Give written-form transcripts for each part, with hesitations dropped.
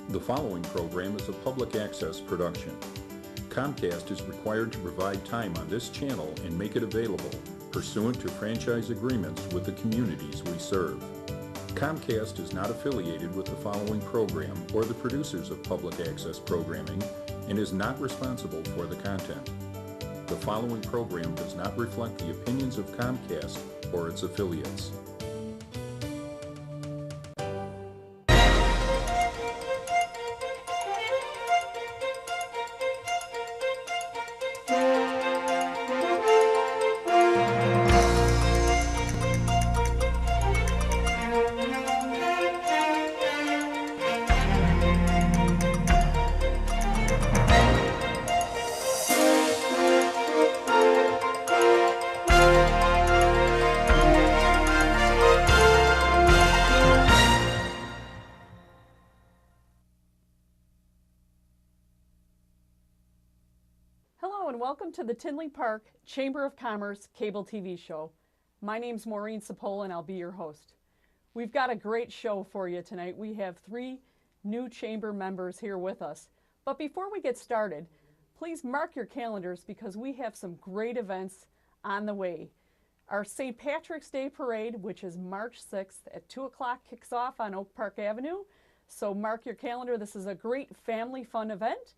The following program is a public access production. Comcast is required to provide time on this channel and make it available pursuant to franchise agreements with the communities we serve. Comcast is not affiliated with the following program or the producers of public access programming and is not responsible for the content. The following program does not reflect the opinions of Comcast or its affiliates. Welcome to the Tinley Park Chamber of Commerce cable TV show. My name's Maureen Sapola and I'll be your host. We've got a great show for you tonight. We have 3 new chamber members here with us. But before we get started, please mark your calendars because we have some great events on the way. Our St. Patrick's Day Parade, which is March 6th at 2 o'clock, kicks off on Oak Park Avenue. So mark your calendar. This is a great family fun event.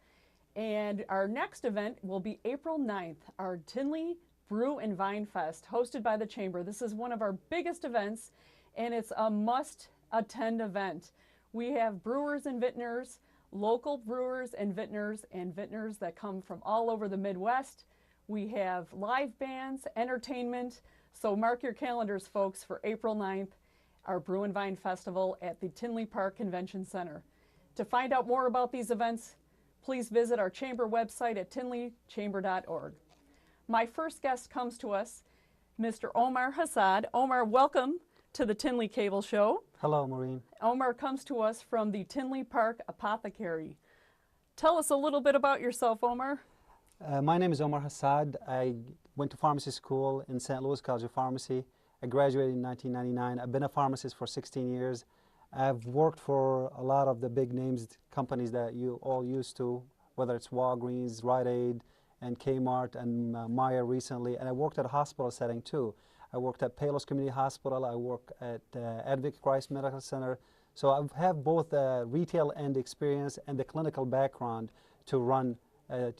And our next event will be April 9th, our Tinley Brew and Vine Fest, hosted by the Chamber. This is one of our biggest events, and it's a must-attend event. We have brewers and vintners, local brewers and vintners that come from all over the Midwest. We have live bands, entertainment. So mark your calendars, folks, for April 9th, our Brew and Vine Festival at the Tinley Park Convention Center. To find out more about these events, please visit our chamber website at tinleychamber.org. My first guest comes to us, Mr. Omar Hassad. Omar, welcome to the Tinley Cable Show. Hello, Maureen. Omar comes to us from the Tinley Park Apothecary. Tell us a little bit about yourself, Omar. My name is Omar Hassad. I went to pharmacy school in St. Louis College of Pharmacy. I graduated in 1999. I've been a pharmacist for 16 years. I've worked for a lot of the big names, companies that you all used to, whether it's Walgreens, Rite Aid, and Kmart, and Meijer recently. And I worked at a hospital setting too. I worked at Palos Community Hospital. I work at Advocate Christ Medical Center. So I have both the retail end experience and the clinical background to run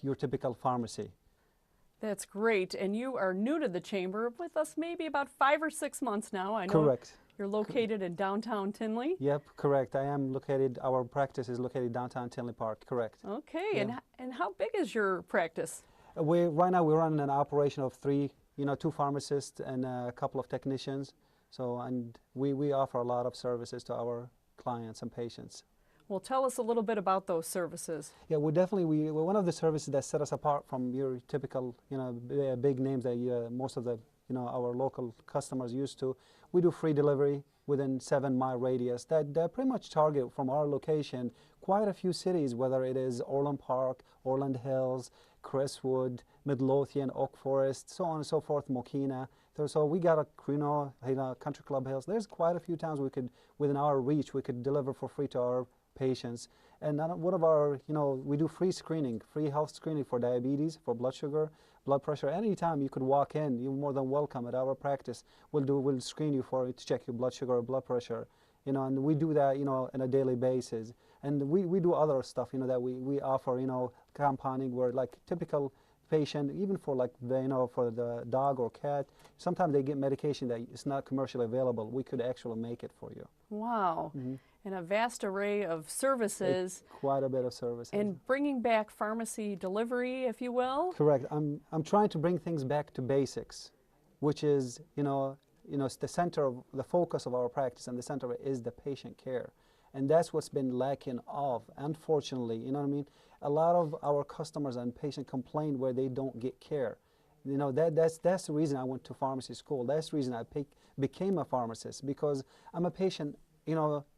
your typical pharmacy. That's great. And you are new to the chamber with us maybe about 5 or 6 months now. I know. Correct. You're located in downtown Tinley? Yep, correct. I am located, our practice is located downtown Tinley Park, correct. Okay, Yeah. and how big is your practice? Right now we're running an operation of 3, 2 pharmacists and a couple of technicians. So, and we offer a lot of services to our clients and patients. Well, tell us a little bit about those services. Yeah, we're one of the services that set us apart from your typical, big names that most of the, our local customers used to. We do free delivery within 7-mile radius that pretty much target from our location quite a few cities, whether it is Orland Park, Orland Hills, Crestwood, Midlothian, Oak Forest, so on and so forth, Mokina. So we got Country Club Hills. There's quite a few towns we could, within our reach, we could deliver for free to our patients. And one of our, we do free screening, free health screening for diabetes, for blood sugar, blood pressure. Anytime you could walk in, you're more than welcome at our practice. We'll screen you to check your blood sugar or blood pressure, and we do that, on a daily basis. And we do other stuff, that we offer, compounding where like typical patient, even for like for the dog or cat, sometimes they get medication that is not commercially available. We could actually make it for you. Wow. Mm-hmm. And a vast array of services. Quite a bit of services. And bringing back pharmacy delivery, if you will. Correct. I'm trying to bring things back to basics, which is, it's the center of the focus of our practice, and the center of it is the patient care. And that's what's been lacking of, unfortunately, you know what I mean? A lot of our customers and patients complain where they don't get care. That's the reason I went to pharmacy school. That's the reason I became a pharmacist, because I'm a patient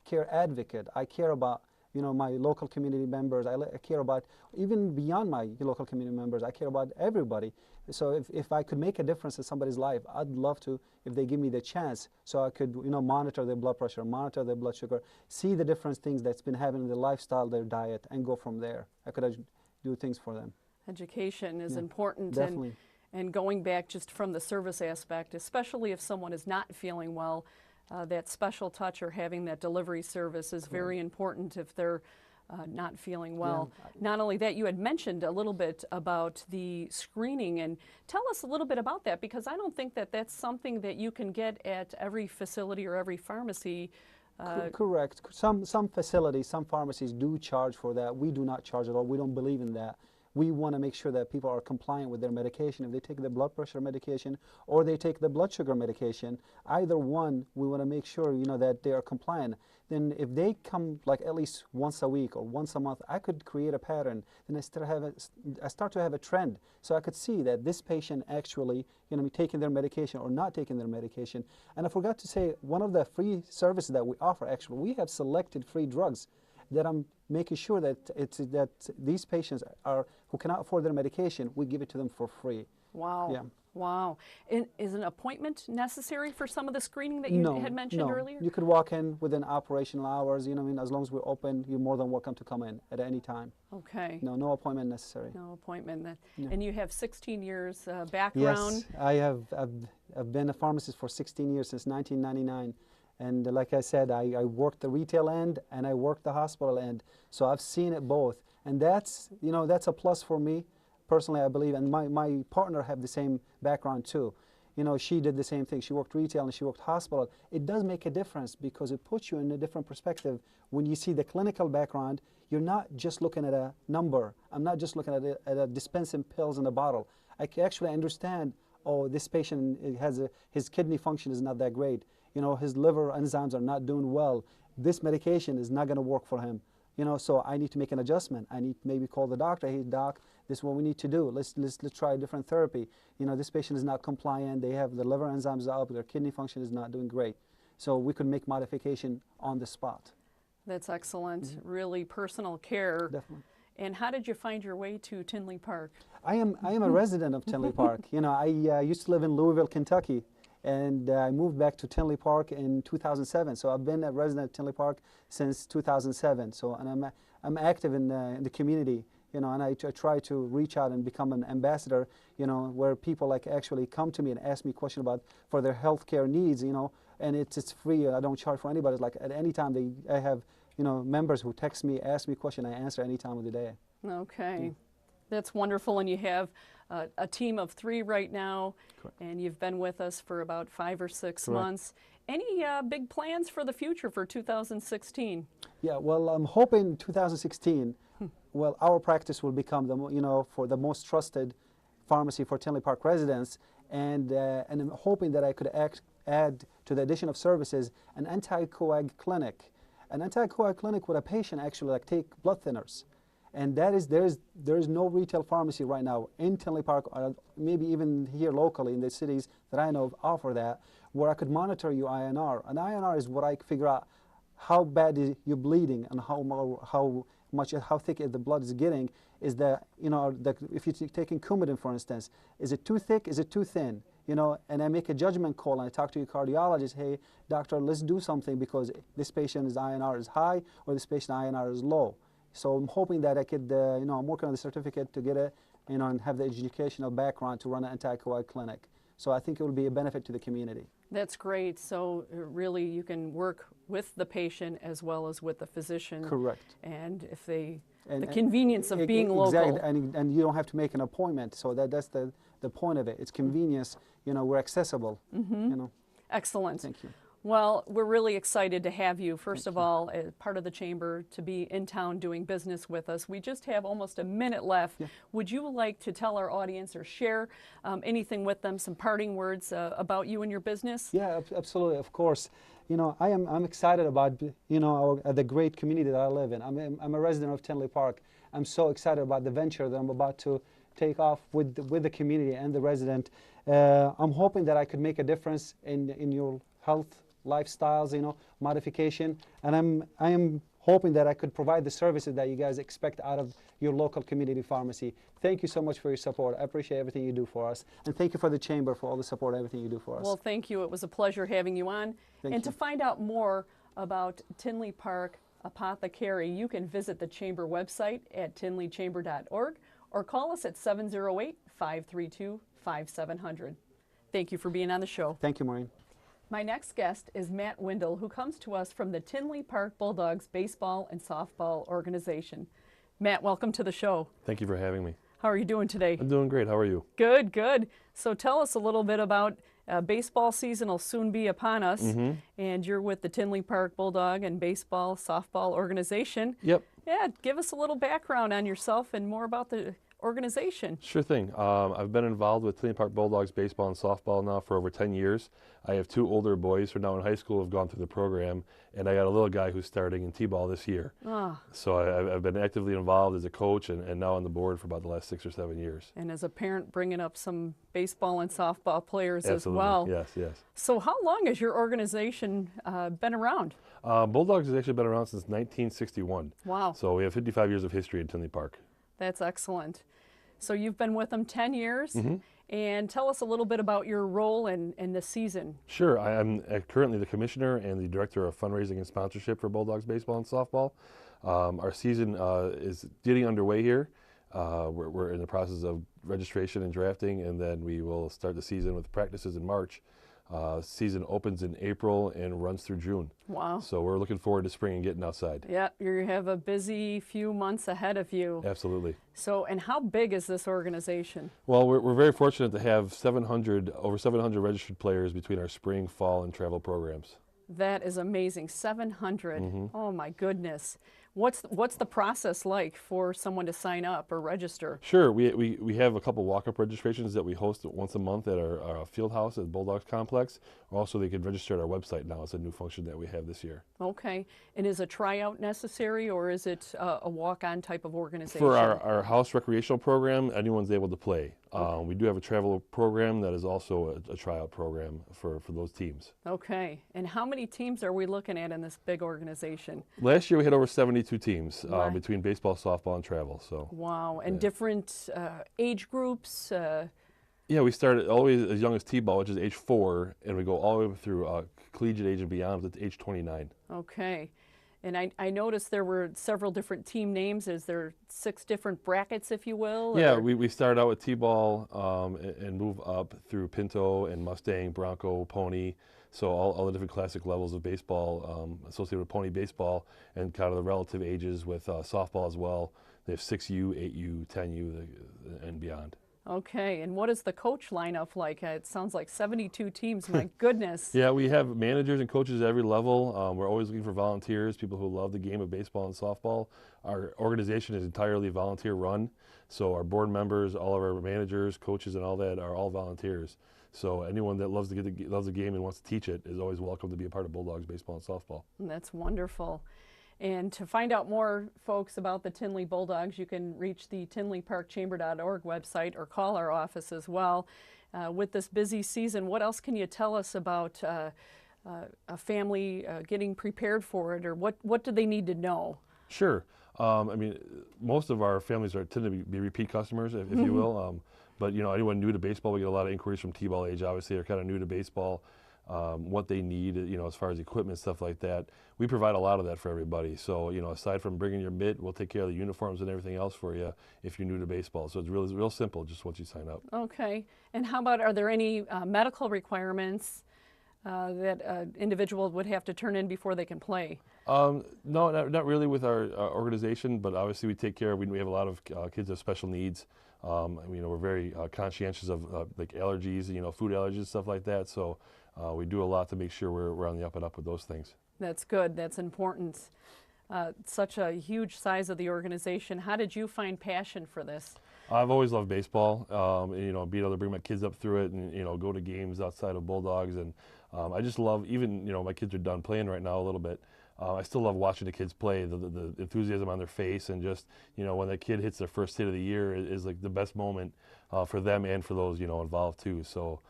care advocate. I care about you know, my local community members. I care about, even beyond my local community members, I care about everybody. So if I could make a difference in somebody's life, I'd love to, if they give me the chance, so I could, you know, monitor their blood pressure, monitor their blood sugar, see the different things that's been happening in their lifestyle, their diet, and go from there. I could do things for them. Education is important. Definitely. And going back just from the service aspect, especially if someone is not feeling well, that special touch or having that delivery service is very important if they're not feeling well. Not only that, you had mentioned a little bit about the screening, and tell us a little bit about that, because I don't think that that's something that you can get at every facility or every pharmacy. Correct. Some facilities, some pharmacies do charge for that. We do not charge at all. We don't believe in that. We want to make sure that people are compliant with their medication. If they take the blood pressure medication or they take the blood sugar medication, either one, we want to make sure, you know, that they are compliant. Then if they come like at least once a week or once a month, I could create a pattern. Then I start to have a trend. So I could see that this patient actually, you know, taking their medication or not taking their medication. And I forgot to say, one of the free services that we offer, actually, we have selected free drugs that I'm making sure that these patients who cannot afford their medication, we give it to them for free. Wow. Yeah. Wow. And is an appointment necessary for some of the screening that you had mentioned earlier? You could walk in within operational hours. You know, I mean, as long as we're open, you're more than welcome to come in at any time. Okay. No appointment necessary. No appointment. And you have 16 years background. Yes, I've been a pharmacist for 16 years, since 1999. And like I said, I worked the retail end and I worked the hospital end. So I've seen it both. And that's, you know, that's a plus for me, personally, I believe. And my partner have the same background too. You know, she did the same thing. She worked retail and she worked hospital. It does make a difference because it puts you in a different perspective. When you see the clinical background, you're not just looking at a number. I'm not just looking at a dispensing pills in a bottle. I can actually understand, oh, this patient his kidney function is not that great. You know, his liver enzymes are not doing well. This medication is not going to work for him. You know, so I need to make an adjustment. I need to maybe call the doctor. Hey, doc, this is what we need to do. Let's try a different therapy. You know, this patient is not compliant. They have the liver enzymes up. Their kidney function is not doing great. So we could make modification on the spot. That's excellent. Really personal care. Definitely. And how did you find your way to Tinley Park? I am a resident of Tinley Park. You know, I used to live in Louisville, Kentucky. And I moved back to Tinley Park in 2007. So I've been a resident of Tinley Park since 2007. So, and I'm active in the community, you know, and I try to reach out and become an ambassador, you know, where people like actually come to me and ask me questions for their healthcare needs, you know, and it's free. I don't charge for anybody. It's like at any time I have, you know, members who text me, ask me questions, I answer any time of the day. Okay. Yeah. That's wonderful. And you have a team of 3 right now. Correct. And you've been with us for about 5 or 6 months. Any big plans for the future for 2016? Yeah, well, I'm hoping 2016, well, our practice will become for the most trusted pharmacy for Tinley Park residents, and I'm hoping that I could add to the addition of services an anti-coag clinic. An anti-coag clinic where a patient actually take blood thinners. And that is, there is no retail pharmacy right now in Tinley Park, or maybe even here locally in the cities that I know of offer that, where I could monitor your INR. An INR is what I figure out how bad you're bleeding and how thick the blood is getting. Is if you're taking Coumadin, for instance, is it too thick? Is it too thin? You know, and I make a judgment call and I talk to your cardiologist. Hey, doctor, let's do something because this patient's INR is high or this patient's INR is low. So I'm hoping that I could, I'm working on the certificate to get it, and have the educational background to run an anti-coag clinic. So I think it will be a benefit to the community. That's great. So really you can work with the patient as well as with the physician. Correct. And if the convenience of being local. Exactly, and you don't have to make an appointment. So that's the point of it. It's convenience. You know, we're accessible. Mm-hmm. You know. Excellent. Thank you. Well, we're really excited to have you, first of all, as part of the Chamber, to be in town doing business with us. We just have almost a minute left. Yeah. Would you like to tell our audience or share anything with them, some parting words about you and your business? Yeah, absolutely, of course. You know, I'm excited about, the great community that I live in. I'm a resident of Tinley Park. I'm so excited about the venture that I'm about to take off with the community and the resident. I'm hoping that I could make a difference in your health lifestyles, modification, and I am hoping that I could provide the services that you guys expect out of your local community pharmacy. Thank you so much for your support. I appreciate everything you do for us. And thank you for the Chamber for all the support, everything you do for us. Well, thank you. It was a pleasure having you on. Thank and you. to find out more about Tinley Park Apothecary, you can visit the Chamber website at tinleychamber.org or call us at 708-532-5700. Thank you for being on the show. Thank you, Maureen. My next guest is Matt Windle, who comes to us from the Tinley Park Bulldogs baseball and softball organization. Matt, welcome to the show. Thank you for having me. How are you doing today? I'm doing great. How are you? Good, good. So tell us a little bit about baseball season will soon be upon us, and you're with the Tinley Park Bulldog and baseball, softball organization. Yep. Yeah, give us a little background on yourself and more about the organization. Sure thing. I've been involved with Tinley Park Bulldogs baseball and softball now for over 10 years. I have two older boys who are now in high school, have gone through the program, and I got a little guy who's starting in T-ball this year. Ah. So I've been actively involved as a coach and now on the board for about the last 6 or 7 years. And as a parent, bringing up some baseball and softball players Absolutely. as well. Yes, yes. So how long has your organization been around? Bulldogs has actually been around since 1961. Wow. So we have 55 years of history in Tinley Park. That's excellent. So you've been with them 10 years, and tell us a little bit about your role in the season. Sure. I'm currently the commissioner and the director of fundraising and sponsorship for Bulldogs baseball and softball. Our season is getting underway here. We're in the process of registration and drafting, and then we will start the season with practices in March. Season opens in April and runs through June. Wow. So we're looking forward to spring and getting outside. Yeah, you have a busy few months ahead of you. Absolutely. So, and how big is this organization? Well, we're very fortunate to have over 700 registered players between our spring, fall, and travel programs. That is amazing, 700. Oh my goodness. What's the process like for someone to sign up or register? Sure, we have a couple walk-up registrations that we host once a month at our field house at the Bulldogs complex. Also, they can register at our website now. It's a new function that we have this year. Okay, and is a tryout necessary, or is it a walk-on type of organization? For our house recreational program, anyone's able to play. We do have a travel program that is also a tryout program for those teams. Okay, and how many teams are we looking at in this big organization? Last year we had over 72 teams Wow. between baseball, softball, and travel. So Wow, and Yeah. different age groups? yeah, we started always as young as T-ball, which is age 4, and we go all the way through collegiate age and beyond to age 29. Okay. And I noticed there were several different team names. Is there 6 different brackets, if you will? Yeah, or- we started out with T-ball and move up through Pinto and Mustang, Bronco, Pony. So all the different classic levels of baseball associated with pony baseball, and kind of the relative ages with softball as well. They have 6U, 8U, 10U, and beyond. Okay, and what is the coach lineup like? It sounds like 72 teams, my goodness. Yeah, we have managers and coaches at every level. We're always looking for volunteers, people who love the game of baseball and softball. Our organization is entirely volunteer run, so our board members, all of our managers, coaches, and all that are all volunteers. So anyone that loves the game and wants to teach it is always welcome to be a part of Bulldogs baseball and softball. And that's wonderful. And to find out more, folks, about the Tinley Bulldogs, you can reach the tinleyparkchamber.org website or call our office as well. With this busy season, what else can you tell us about a family getting prepared for it, or what do they need to know? Sure. I mean, most of our families tend to be repeat customers, if you will. But anyone new to baseball, we get a lot of inquiries from T-ball age. Obviously, they're kind of new to baseball. What they need, as far as equipment, stuff like that. We provide a lot of that for everybody. So, aside from bringing your mitt, we'll take care of the uniforms and everything else for you if you're new to baseball. So it's real simple, just once you sign up. Okay. And how about, are there any medical requirements that an individual would have to turn in before they can play? No, not really with our organization, but obviously we take care. We have a lot of kids with special needs. We're very conscientious of like allergies, food allergies, stuff like that. So we do a lot to make sure we're on the up and up with those things. That's good. That's important. Such a huge size of the organization. How did you find passion for this? I've always loved baseball, and, being able to bring my kids up through it and, go to games outside of Bulldogs. And I just love, even, my kids are done playing right now a little bit. I still love watching the kids play, the enthusiasm on their face, and just, when that kid hits their first hit of the year is like the best moment for them and for those, involved too. So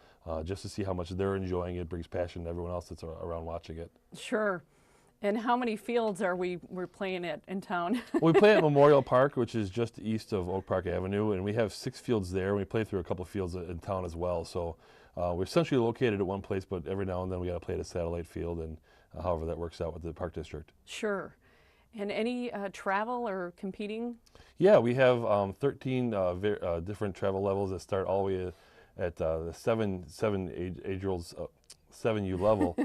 just to see how much they're enjoying it brings passion to everyone else that's around watching it. Sure. And how many fields are we're playing at in town? We play at Memorial Park, which is just east of Oak Park Avenue, and we have 6 fields there. We play through a couple fields in town as well. So we're essentially located at one place, but every now and then we got to play at a satellite field, and however that works out with the park district. Sure. And any travel or competing? Yeah, we have 13 different travel levels that start all the way at the 7U level,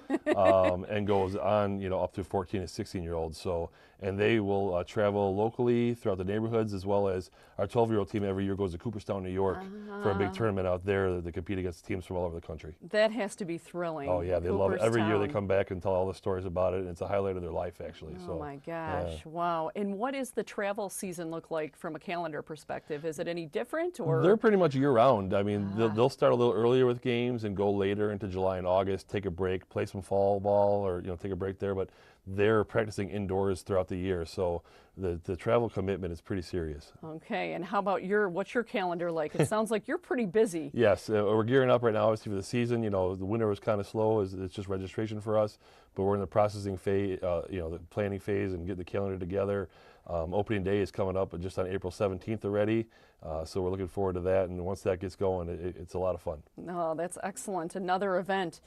and goes on, up to 14 and 16-year-olds. So, and they will travel locally throughout the neighborhoods, as well as our 12-year-old team every year goes to Cooperstown, New York, for a big tournament out there to compete against teams from all over the country. That has to be thrilling. Oh yeah, they love it. Every year they come back and tell all the stories about it, and it's a highlight of their life, actually. Oh my gosh, wow. And what does the travel season look like from a calendar perspective? Is it any different, or? They're pretty much year-round. I mean, they'll start a little earlier with games and go later into July and August, take a break, play some fall ball, or take a break there, but they're practicing indoors throughout the year, so the travel commitment is pretty serious. Okay, and how about what's your calendar like? It sounds like you're pretty busy. Yes, we're gearing up right now, obviously, for the season. The winter was kind of slow, it's just registration for us, but we're in the processing phase, the planning phase, and getting the calendar together. Opening day is coming up just on April 17th already, so we're looking forward to that, and once that gets going, it's a lot of fun. Oh, that's excellent. Another event.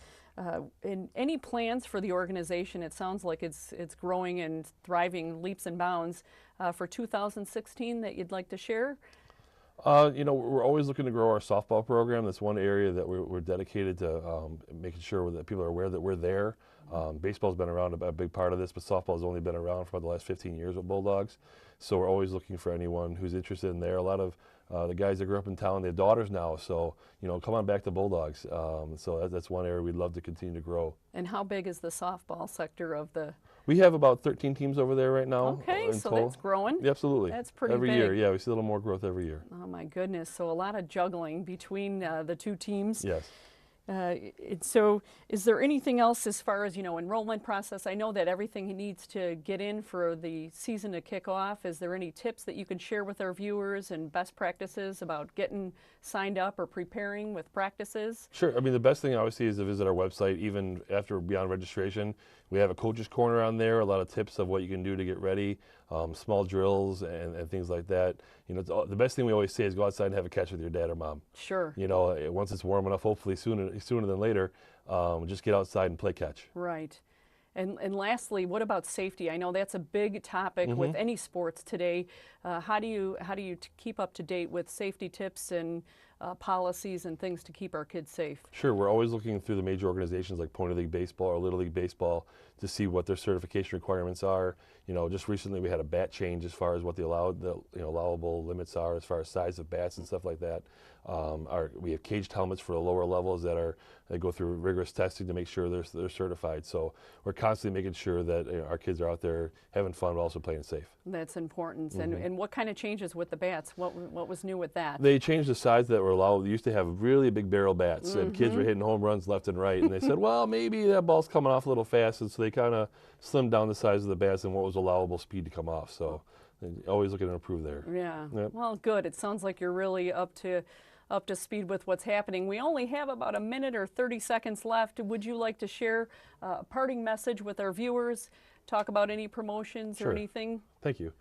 Any plans for the organization? It sounds like it's growing and thriving leaps and bounds for 2016 that you'd like to share? We're always looking to grow our softball program. That's one area that we're dedicated to making sure that people are aware that we're there. Baseball's been around a big part of this, but softball's only been around for about the last 15 years with Bulldogs. So we're always looking for anyone who's interested in there. A lot of the guys that grew up in town, they have daughters now, so come on back to Bulldogs. So that's one area we'd love to continue to grow. And how big is the softball sector of the? We have about 13 teams over there right now. Okay, so that's growing. Yeah, absolutely. That's pretty every big. year. Yeah, we see a little more growth every year. Oh my goodness! So a lot of juggling between the two teams. Yes. So is there anything else as far as, enrollment process? I know that everything needs to get in for the season to kick off. Is there any tips that you can share with our viewers and best practices about getting signed up or preparing with practices? Sure. I mean, the best thing obviously is to visit our website. Even after beyond registration, we have a coach's corner on there, a lot of tips of what you can do to get ready, small drills and things like that. The best thing we always say is go outside and have a catch with your dad or mom. Sure. Once it's warm enough, hopefully sooner than later, just get outside and play catch. Right. And lastly, what about safety? I know that's a big topic with any sports today. How do you keep up to date with safety tips and policies and things to keep our kids safe? Sure, we're always looking through the major organizations like Pony League Baseball or Little League Baseball to see what their certification requirements are. Just recently we had a bat change as far as what the allowable limits are as far as size of bats and stuff like that. We have caged helmets for the lower levels that go through rigorous testing to make sure they're certified. So we're constantly making sure that our kids are out there having fun but also playing safe. That's important. And what kind of changes with the bats? What was new with that? They changed the size that were allowed. They used to have really big barrel bats, and kids were hitting home runs left and right. And they said, well, maybe that ball's coming off a little fast, and so they kind of slimmed down the size of the bats and what was allowable speed to come off. So always looking to improve there. Yeah. Yep. Well, good. It sounds like you're really up to speed with what's happening. We only have about a minute or 30 seconds left. Would you like to share a parting message with our viewers? Talk about any promotions or anything? Thank you.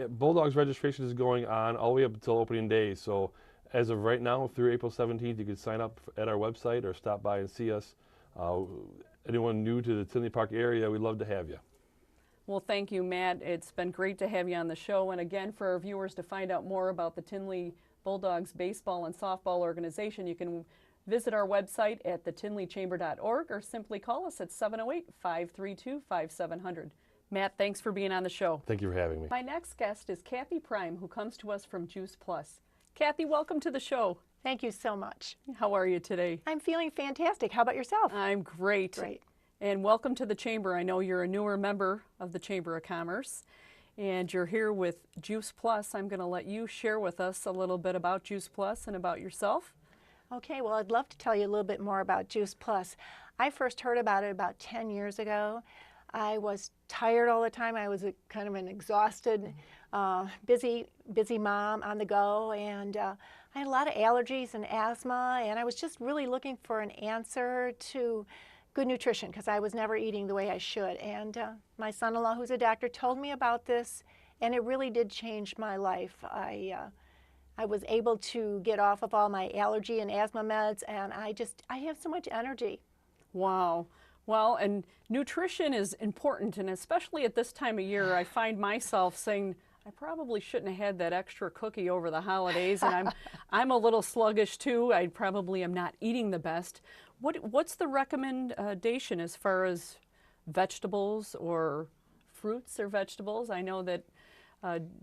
Bulldogs registration is going on all the way up until opening day. So as of right now, through April 17th, you can sign up at our website or stop by and see us. Anyone new to the Tinley Park area, we'd love to have you. Well, thank you, Matt. It's been great to have you on the show. And again, for our viewers to find out more about the Tinley Bulldogs baseball and softball organization, you can visit our website at thetinleychamber.org or simply call us at 708-532-5700. Matt, thanks for being on the show. Thank you for having me. My next guest is Julie Pruim, who comes to us from Juice Plus. Kathy, welcome to the show. Thank you so much. How are you today? I'm feeling fantastic. How about yourself? I'm great. Great. And welcome to the Chamber. I know you're a newer member of the Chamber of Commerce, and you're here with Juice Plus. I'm going to let you share with us a little bit about Juice Plus and about yourself. Okay, well, I'd love to tell you a little bit more about Juice Plus. I first heard about it about 10 years ago. I was tired all the time. I was kind of an exhausted, busy mom on the go, and I had a lot of allergies and asthma, and I was just really looking for an answer to good nutrition because I was never eating the way I should. And my son-in-law, who's a doctor, told me about this, and it really did change my life. I was able to get off of all my allergy and asthma meds, and I have so much energy. Wow. Well, and nutrition is important, and especially at this time of year, I find myself saying, I probably shouldn't have had that extra cookie over the holidays, and I'm a little sluggish too. I probably am not eating the best. What's the recommendation as far as vegetables or fruits or vegetables? I know that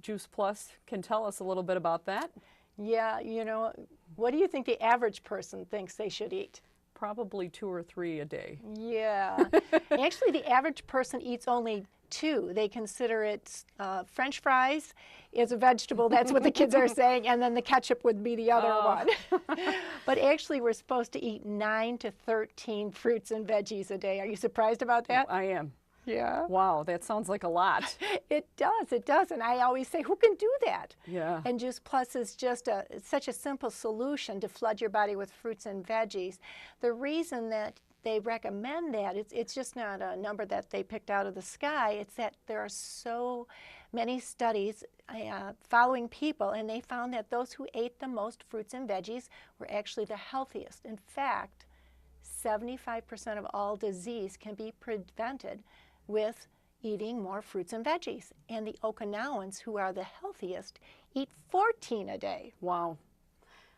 Juice Plus can tell us a little bit about that. Yeah, you know, what do you think the average person thinks they should eat? Probably 2 or 3 a day. Yeah. Actually, the average person eats only 2. They consider it French fries is a vegetable. That's what the kids are saying. And then the ketchup would be the other one. But actually, we're supposed to eat 9 to 13 fruits and veggies a day. Are you surprised about that? I am. Yeah. Wow, that sounds like a lot. It does. And I always say, who can do that? Yeah. And Juice Plus is just such a simple solution to flood your body with fruits and veggies. The reason that they recommend that, it's just not a number that they picked out of the sky. It's that there are so many studies following people, and they found that those who ate the most fruits and veggies were actually the healthiest. In fact, 75% of all disease can be prevented with eating more fruits and veggies. And the Okinawans, who are the healthiest, eat 14 a day. Wow.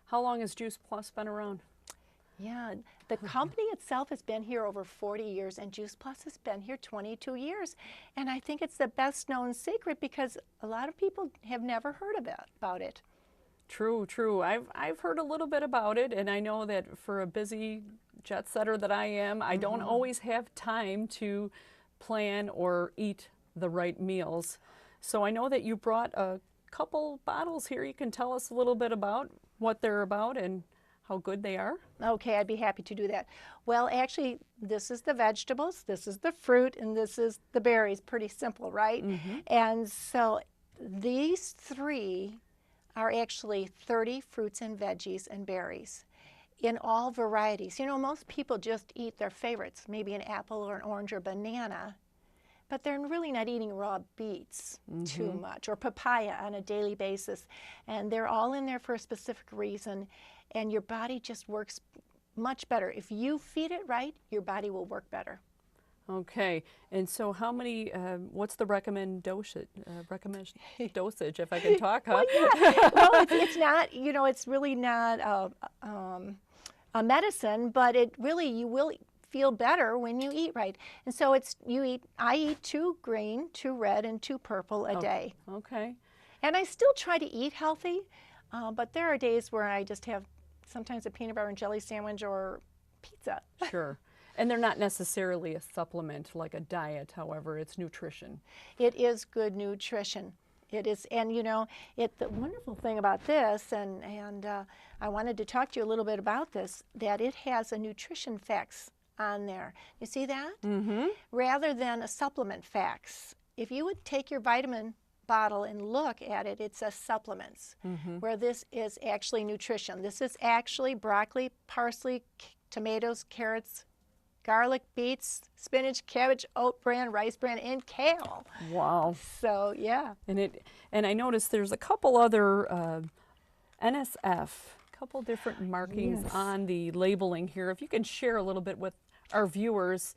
How long has Juice Plus been around? Yeah, the company itself has been here over 40 years, and Juice Plus has been here 22 years. And I think it's the best known secret because a lot of people have never heard about it. True, true. I've heard a little bit about it, and I know that for a busy jet setter that I am, I don't always have time to plan or eat the right meals. So I know that you brought a couple bottles here. You can tell us a little bit about what they're about and how good they are. Okay, I'd be happy to do that. Well, actually, this is the vegetables, this is the fruit, and this is the berries. Pretty simple, right? And so these 3 are actually 30 fruits and veggies and berries in all varieties. You know, most people just eat their favorites, maybe an apple or an orange or banana, but they're really not eating raw beets too much, or papaya on a daily basis. And they're all in there for a specific reason, and your body just works much better. If you feed it right, your body will work better. Okay, and so how many, what's the recommended dosage, if I can talk, huh? Well, yeah. Well, it's not, you know, it's really not a medicine, but it really, you will feel better when you eat right. And so I eat 2 green, 2 red, and 2 purple a day. Okay. And I still try to eat healthy, but there are days where I just have sometimes a peanut butter and jelly sandwich or pizza. Sure. And they're not necessarily a supplement like a diet, however, it's nutrition. It is good nutrition. It is, and you know, the wonderful thing about this, and I wanted to talk to you a little bit about this, that it has a nutrition facts on there. You see that? Rather than a supplement facts. If you would take your vitamin bottle and look at it, it says supplements, where this is actually nutrition. This is actually broccoli, parsley, tomatoes, carrots, garlic, beets, spinach, cabbage, oat bran, rice bran, and kale. Wow. So, yeah. And I noticed there's a couple other NSF, couple different markings on the labeling here. If you can share a little bit with our viewers.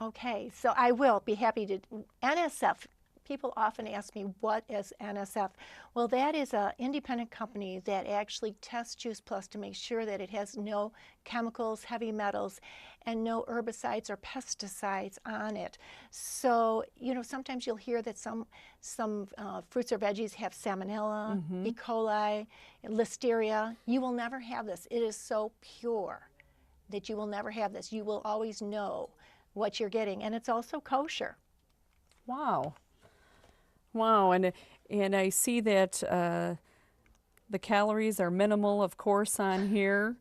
Okay, so I will be happy to. NSF, people often ask me, what is NSF? Well, that is an independent company that actually tests Juice Plus to make sure that it has no chemicals, heavy metals, and no herbicides or pesticides on it. So, you know, sometimes you'll hear that some fruits or veggies have salmonella, E. coli, listeria. You will never have this. It is so pure that you will never have this. You will always know what you're getting, and it's also kosher. Wow. Wow, and I see that the calories are minimal, of course, on here,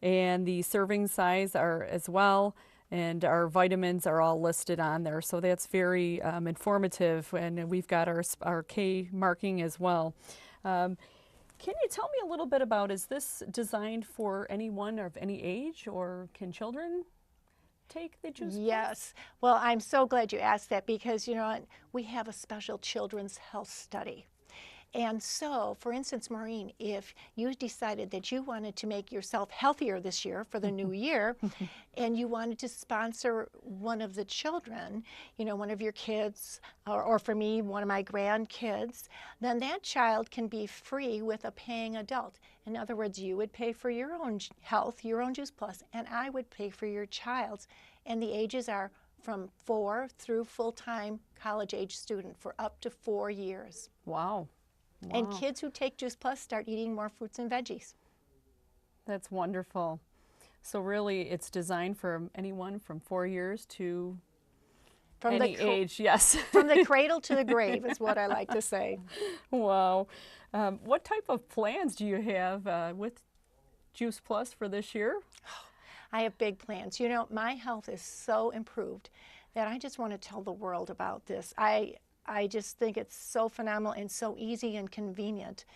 and the serving size are as well, and our vitamins are all listed on there, so that's very informative, and we've got our K marking as well. Can you tell me a little bit about, is this designed for anyone of any age, or can children take the Juice Yes. Well, I'm so glad you asked that because, you know, we have a special children's health study. And so, for instance, Maureen, if you decided that you wanted to make yourself healthier this year for the new year, and you wanted to sponsor one of the children, you know, one of your kids, or for me, one of my grandkids, then that child can be free with a paying adult. In other words, you would pay for your own health, your own Juice Plus, and I would pay for your child's. And the ages are from 4 through full-time college-age student for up to 4 years. Wow. And kids who take Juice Plus start eating more fruits and veggies. That's wonderful. So really, it's designed for anyone from 4 years to any age, yes. From the cradle to the grave is what I like to say. Wow. What type of plans do you have with Juice Plus for this year? I have big plans. You know, my health is so improved that I just want to tell the world about this. I just think it's so phenomenal and so easy and convenient.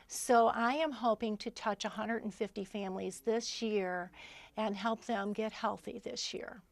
So I am hoping to touch 150 families this year and help them get healthy this year.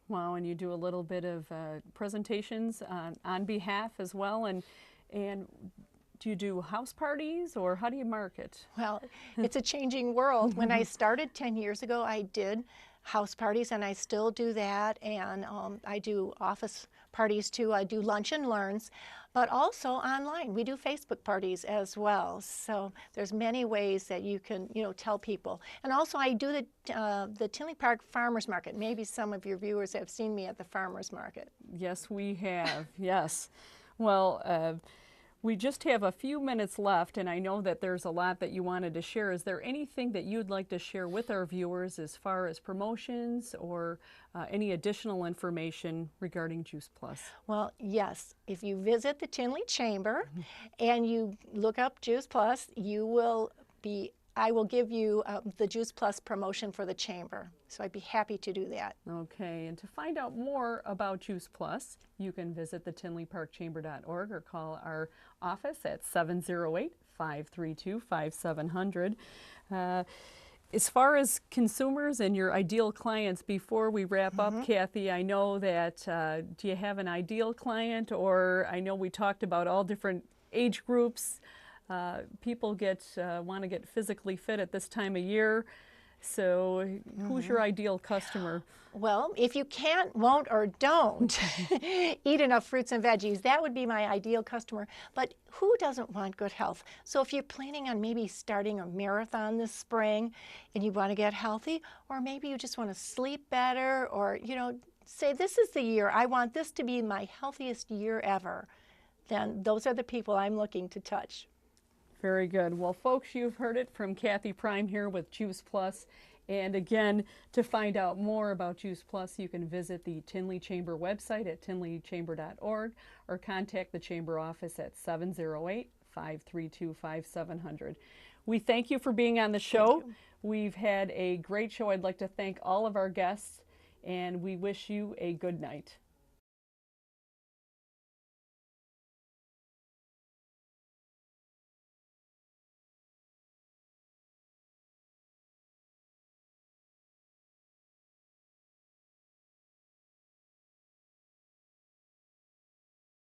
Wow, and you do a little bit of presentations on behalf as well, and do you do house parties, or how do you market? Well, it's a changing world. When I started 10 years ago, I did house parties, and I still do that, and I do office parties too. I do lunch and learns, but also online. We do Facebook parties as well. So there's many ways that you can, you know, tell people. And also I do the Tinley Park Farmers Market. Maybe some of your viewers have seen me at the Farmers Market. Yes, we have. Yes. Well, we just have a few minutes left, and I know that there's a lot that you wanted to share. Is there anything that you'd like to share with our viewers as far as promotions or any additional information regarding Juice Plus? Well, yes. If you visit the Tinley Chamber and you look up Juice Plus, I will give you the Juice Plus promotion for the Chamber. So I'd be happy to do that. Okay, and to find out more about Juice Plus, you can visit the tinleyparkchamber.org or call our office at 708-532-5700. As far as consumers and your ideal clients, before we wrap up, Kathy, I know that, do you have an ideal client? Or I know we talked about all different age groups. People want to get physically fit at this time of year. So who's your ideal customer? Well, if you can't, won't, or don't eat enough fruits and veggies, that would be my ideal customer. But who doesn't want good health? So if you're planning on maybe starting a marathon this spring and you want to get healthy, or maybe you just want to sleep better, or, you know, say this is the year, I want this to be my healthiest year ever, then those are the people I'm looking to touch. Very good. Well, folks, you've heard it from Kathy Pruim here with Juice Plus. And again, to find out more about Juice Plus, you can visit the Tinley Chamber website at tinleychamber.org or contact the Chamber office at 708-532-5700. We thank you for being on the show. We've had a great show. I'd like to thank all of our guests, and we wish you a good night.